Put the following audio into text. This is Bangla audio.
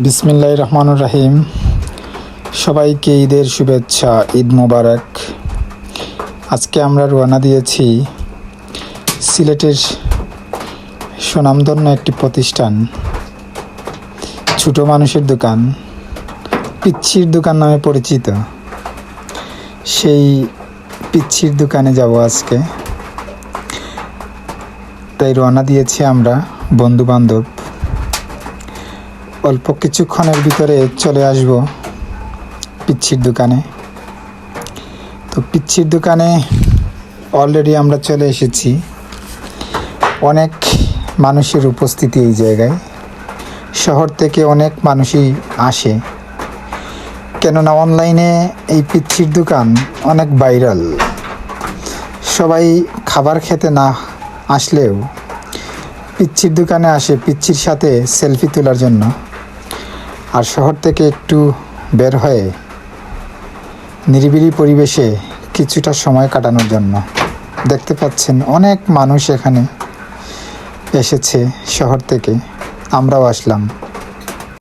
বিসমিল্লাহির রহমানির রহিম। সবাইকে ঈদের শুভেচ্ছা, ঈদ মোবারক। আজকে আমরা রওনা দিয়েছি সিলেটের সুনামধন্য একটি প্রতিষ্ঠান, ছোট মানুষের দোকান, পিচ্ছির দোকান নামে পরিচিত। সেই পিচ্ছির দোকানে যাব আজকে। তাই রওনা দিয়েছি আমরা বন্ধু বান্ধব। অল্প কিছুক্ষণের ভিতরে চলে আসব পিচ্ছির দোকানে। তো পিচ্ছির দোকানে অলরেডি আমরা চলে এসেছি। অনেক মানুষের উপস্থিতি এই জায়গায়। শহর থেকে অনেক মানুষই আসে, কেননা অনলাইনে এই পিচ্ছির দোকান অনেক ভাইরাল। সবাই খাবার খেতে না আসলেও পিচ্ছির দোকানে আসে পিচ্ছির সাথে সেলফি তোলার জন্য, আর শহর থেকে একটু বের হয়ে নিরিবিলি পরিবেশে কিছুটা সময় কাটানোর জন্য। দেখতে পাচ্ছেন অনেক মানুষ এখানে এসেছে শহর থেকে, আমরাও আসলাম।